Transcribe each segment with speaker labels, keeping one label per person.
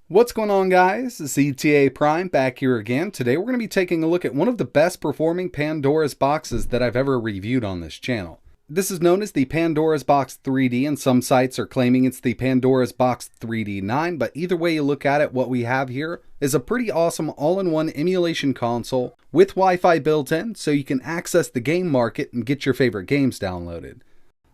Speaker 1: What's going on, guys? It's ETA Prime back here again. Today we're going to be taking a look at one of the best performing Pandoras boxes that I've ever reviewed on this channel. This is known as the Pandoras Box 3D, and some sites are claiming it's the Pandoras Box 3D 9, but either way you look at it, what we have here is a pretty awesome all-in-one emulation console with Wi-Fi built in, so you can access the game market and get your favorite games downloaded.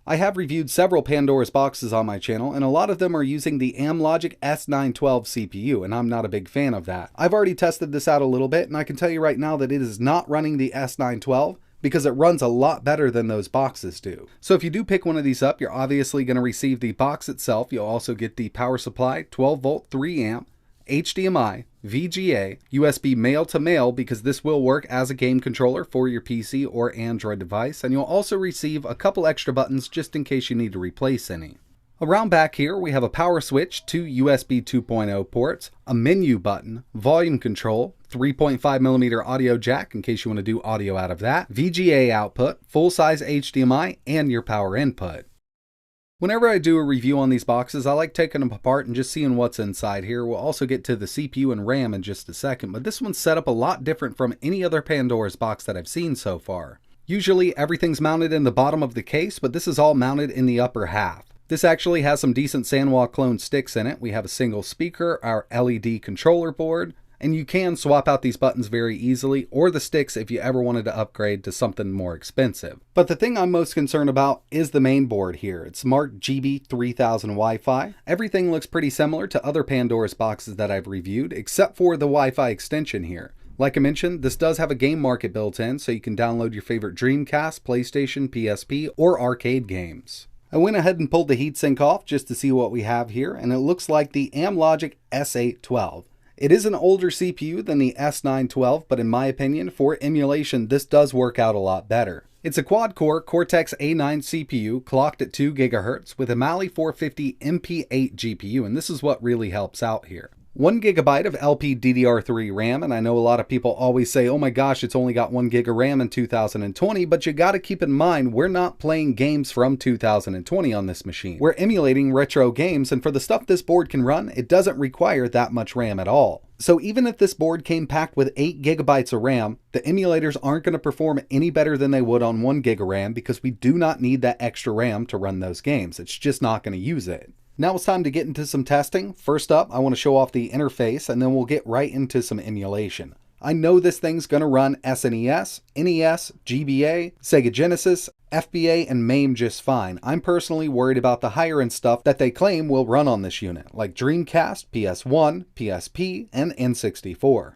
Speaker 1: I have reviewed several Pandoras boxes on my channel, and a lot of them are using the Amlogic S912 CPU, and I'm not a big fan of that. I've already tested this out a little bit, and I can tell you right now that it is not running the S912 because it runs a lot better than those boxes do. So if you do pick one of these up, you're obviously going to receive the box itself. You'll also get the power supply, 12 volt, 3 amp, HDMI, VGA, USB male to male because this will work as a game controller for your PC or Android device, and you'll also receive a couple extra buttons just in case you need to replace any. Around back here we have a power switch, 2 USB 2.0 ports, a menu button, volume control, 3.5mm audio jack in case you want to do audio out of that, VGA output, full-size HDMI, and your power input. Whenever I do a review on these boxes, I like taking them apart and just seeing what's inside here. We'll also get to the CPU and RAM in just a second, but this one's set up a lot different from any other Pandoras box that I've seen so far. Usually everything's mounted in the bottom of the case, but this is all mounted in the upper half. This actually has some decent Sanwa clone sticks in it. We have a single speaker, our LED controller board, and you can swap out these buttons very easily, or the sticks if you ever wanted to upgrade to something more expensive. But the thing I'm most concerned about is the main board here. It's marked GB3000 Wi-Fi. Everything looks pretty similar to other Pandoras boxes that I've reviewed, except for the Wi-Fi extension here. Like I mentioned, this does have a game market built in, so you can download your favorite Dreamcast, PlayStation, PSP, or arcade games. I went ahead and pulled the heatsink off just to see what we have here, and it looks like the Amlogic S812. It is an older CPU than the S912, but in my opinion, for emulation, this does work out a lot better. It's a quad-core Cortex A9 CPU clocked at 2 GHz with a Mali450MP8 GPU, and this is what really helps out here. 1 GB of LPDDR3 RAM, and I know a lot of people always say, oh my gosh, it's only got 1 GB of RAM in 2020, but you gotta keep in mind, we're not playing games from 2020 on this machine. We're emulating retro games, and for the stuff this board can run, it doesn't require that much RAM at all. So even if this board came packed with 8 GB of RAM, the emulators aren't going to perform any better than they would on 1 GB of RAM because we do not need that extra RAM to run those games. It's just not going to use it. Now it's time to get into some testing. First up, I want to show off the interface, and then we'll get right into some emulation. I know this thing's going to run SNES, NES, GBA, Sega Genesis, FBA, and MAME just fine. I'm personally worried about the higher end stuff that they claim will run on this unit, like Dreamcast, PS1, PSP, and N64.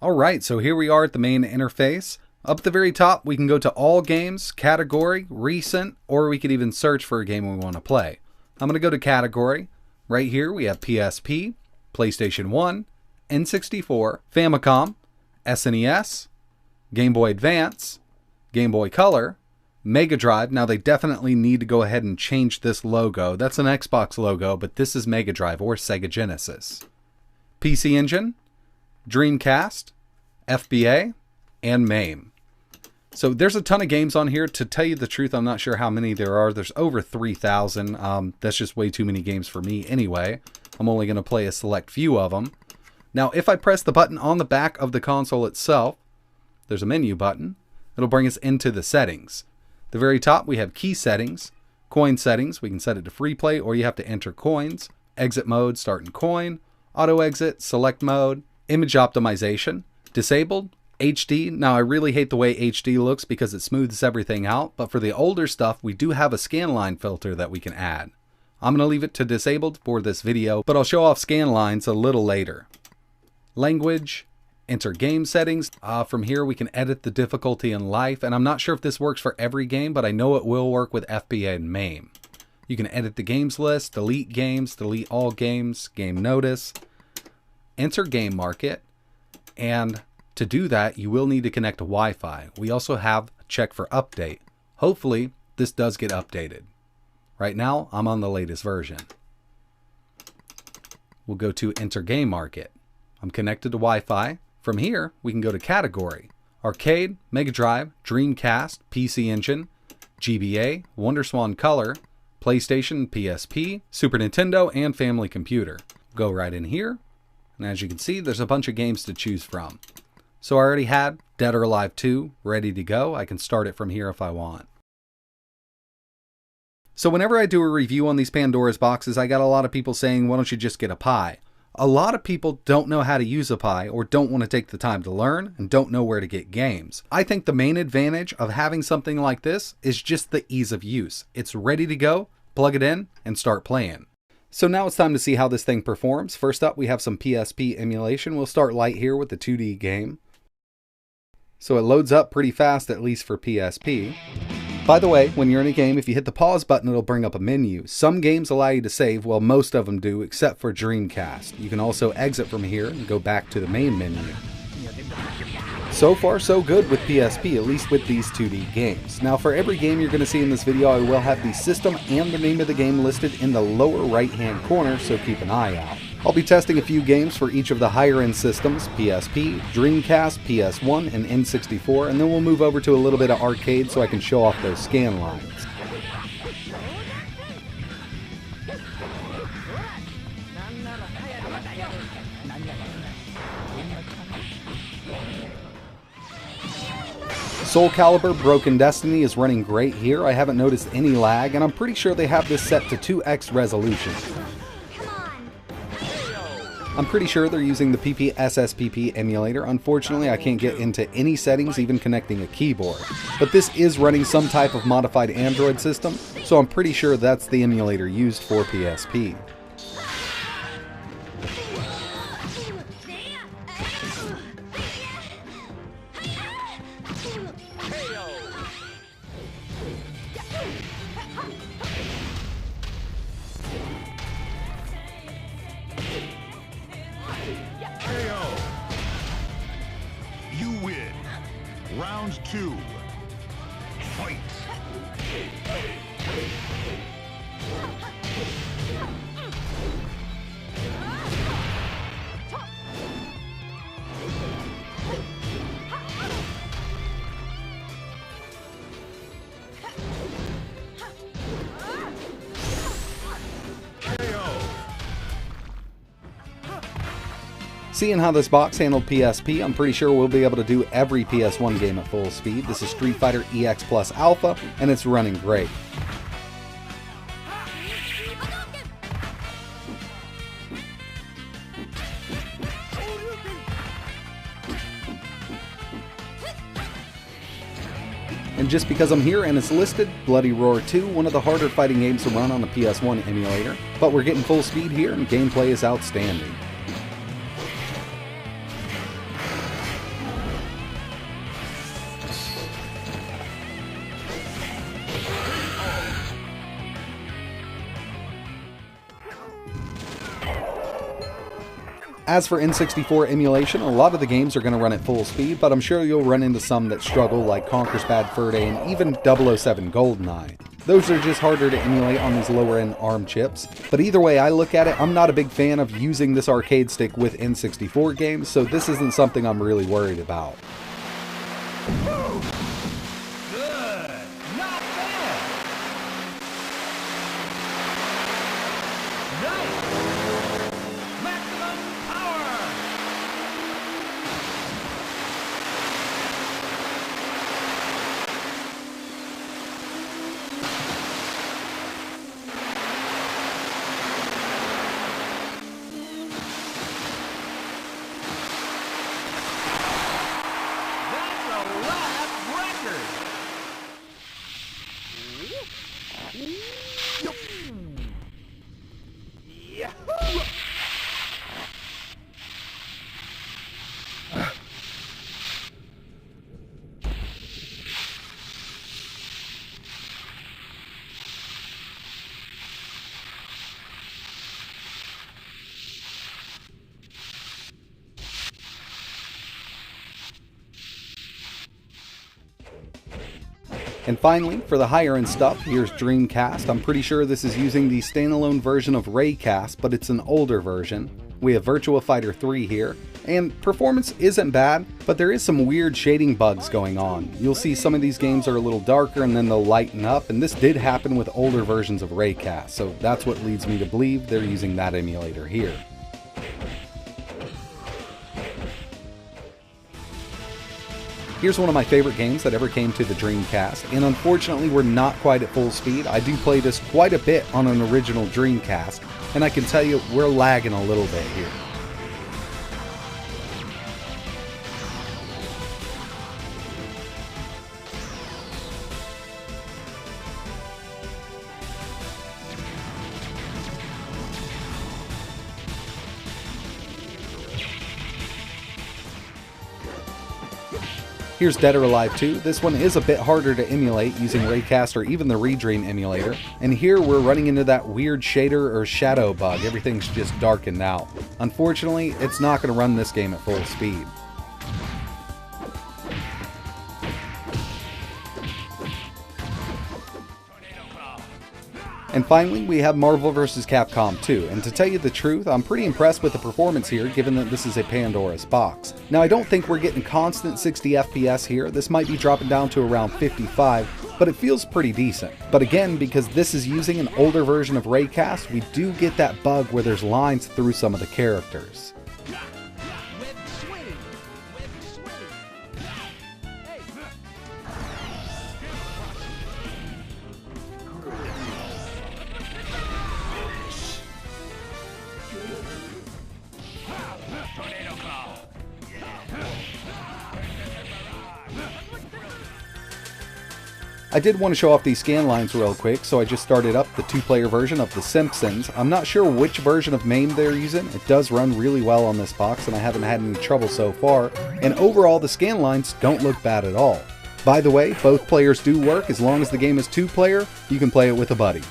Speaker 1: Alright, so here we are at the main interface. Up at the very top, we can go to All Games, Category, Recent, or we could even search for a game we want to play. I'm going to go to Category. Right here we have PSP, PlayStation 1, N64, Famicom, SNES, Game Boy Advance, Game Boy Color, Mega Drive. Now they definitely need to go ahead and change this logo. That's an Xbox logo, but this is Mega Drive or Sega Genesis. PC Engine, Dreamcast, FBA, and MAME. So there's a ton of games on here. To tell you the truth, I'm not sure how many there are. There's over 3,000. That's just way too many games for me anyway. I'm only going to play a select few of them. Now, if I press the button on the back of the console itself, there's a menu button. It'll bring us into the settings. At the very top, we have key settings, coin settings. We can set it to free play, or you have to enter coins. Exit mode, start and coin. Auto exit, select mode. Image optimization, disabled. HD. Now I really hate the way HD looks because it smooths everything out, but for the older stuff we do have a scanline filter that we can add. I'm going to leave it to disabled for this video, but I'll show off scan lines a little later. Language, enter game settings. From here we can edit the difficulty in life, and I'm not sure if this works for every game, but I know it will work with FBA and MAME. You can edit the games list, delete games, delete all games, game notice, enter game market, and to do that, you will need to connect to Wi-Fi. We also have a check for update. Hopefully, this does get updated. Right now, I'm on the latest version. We'll go to Enter Game Market. I'm connected to Wi-Fi. From here, we can go to Category. Arcade, Mega Drive, Dreamcast, PC Engine, GBA, WonderSwan Color, PlayStation, PSP, Super Nintendo, and Family Computer. Go right in here. And as you can see, there's a bunch of games to choose from. So I already had Dead or Alive 2 ready to go. I can start it from here if I want. So whenever I do a review on these Pandora's boxes, I got a lot of people saying, why don't you just get a Pi? A lot of people don't know how to use a Pi or don't want to take the time to learn and don't know where to get games. I think the main advantage of having something like this is just the ease of use. It's ready to go, plug it in, and start playing. So now it's time to see how this thing performs. First up, we have some PSP emulation. We'll start light here with the 2D game. So it loads up pretty fast, at least for PSP. By the way, when you're in a game, if you hit the pause button, it'll bring up a menu. Some games allow you to save, while most of them do, except for Dreamcast. You can also exit from here and go back to the main menu. So far, so good with PSP, at least with these 2D games. Now, for every game you're going to see in this video, I will have the system and the name of the game listed in the lower right-hand corner, so keep an eye out. I'll be testing a few games for each of the higher-end systems, PSP, Dreamcast, PS1, and N64, and then we'll move over to a little bit of arcade so I can show off those scan lines. Soul Calibur Broken Destiny is running great here. I haven't noticed any lag, and I'm pretty sure they have this set to 2x resolution. I'm pretty sure they're using the SSPP emulator. Unfortunately, I can't get into any settings, even connecting a keyboard. But this is running some type of modified Android system, so I'm pretty sure that's the emulator used for PSP.
Speaker 2: You win. Round 2. Fight.
Speaker 1: Seeing how this box handled PSP, I'm pretty sure we'll be able to do every PS1 game at full speed. This is Street Fighter EX Plus Alpha, and it's running great. And just because I'm here and it's listed, Bloody Roar 2, one of the harder fighting games to run on the PS1 emulator, but we're getting full speed here and gameplay is outstanding. As for N64 emulation, a lot of the games are going to run at full speed, but I'm sure you'll run into some that struggle, like Conker's Bad Fur Day and even 007 GoldenEye. Those are just harder to emulate on these lower end ARM chips. But either way I look at it, I'm not a big fan of using this arcade stick with N64 games, so this isn't something I'm really worried about. And finally, for the higher end stuff, here's Dreamcast. I'm pretty sure this is using the standalone version of Raycast, but it's an older version. We have Virtua Fighter 3 here, and performance isn't bad, but there is some weird shading bugs going on. You'll see some of these games are a little darker and then they'll lighten up, and this did happen with older versions of Raycast, so that's what leads me to believe they're using that emulator here. Here's one of my favorite games that ever came to the Dreamcast, and unfortunately we're not quite at full speed. I do play this quite a bit on an original Dreamcast, and I can tell you we're lagging a little bit here. Here's Dead or Alive 2. This one is a bit harder to emulate using Raycast or even the Redream emulator. And here we're running into that weird shader or shadow bug. Everything's just darkened out. Unfortunately, it's not going to run this game at full speed. And finally, we have Marvel vs. Capcom 2, and to tell you the truth, I'm pretty impressed with the performance here, given that this is a Pandoras Box. Now, I don't think we're getting constant 60 FPS here. This might be dropping down to around 55, but it feels pretty decent. But again, because this is using an older version of Raycast, we do get that bug where there's lines through some of the characters. I did want to show off these scan lines real quick, so I just started up the 2-player version of The Simpsons. I'm not sure which version of MAME they're using. It does run really well on this box, and I haven't had any trouble so far. And overall, the scan lines don't look bad at all. By the way, both players do work. As long as the game is 2-player, you can play it with a buddy.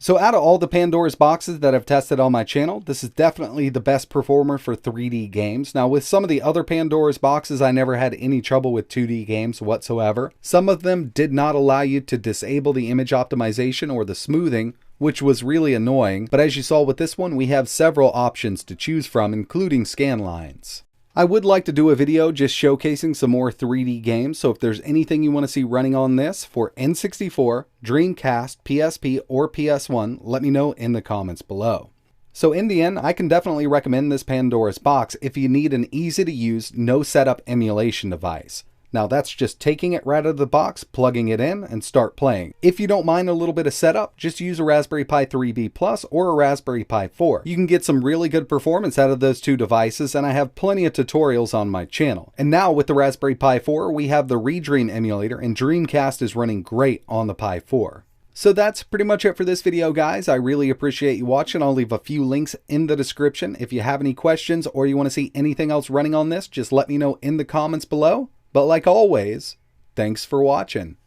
Speaker 1: So out of all the Pandoras boxes that I've tested on my channel, this is definitely the best performer for 3D games. Now with some of the other Pandoras boxes, I never had any trouble with 2D games whatsoever. Some of them did not allow you to disable the image optimization or the smoothing, which was really annoying. But as you saw with this one, we have several options to choose from, including scan lines. I would like to do a video just showcasing some more 3D games, so if there's anything you want to see running on this for N64, Dreamcast, PSP, or PS1, let me know in the comments below. So in the end, I can definitely recommend this Pandoras box if you need an easy to use, no setup emulation device. Now that's just taking it right out of the box, plugging it in, and start playing. If you don't mind a little bit of setup, just use a Raspberry Pi 3B Plus or a Raspberry Pi 4. You can get some really good performance out of those two devices, and I have plenty of tutorials on my channel. And now with the Raspberry Pi 4, we have the Redream emulator, and Dreamcast is running great on the Pi 4. So that's pretty much it for this video, guys. I really appreciate you watching. I'll leave a few links in the description. If you have any questions or you want to see anything else running on this, just let me know in the comments below. But like always, thanks for watching.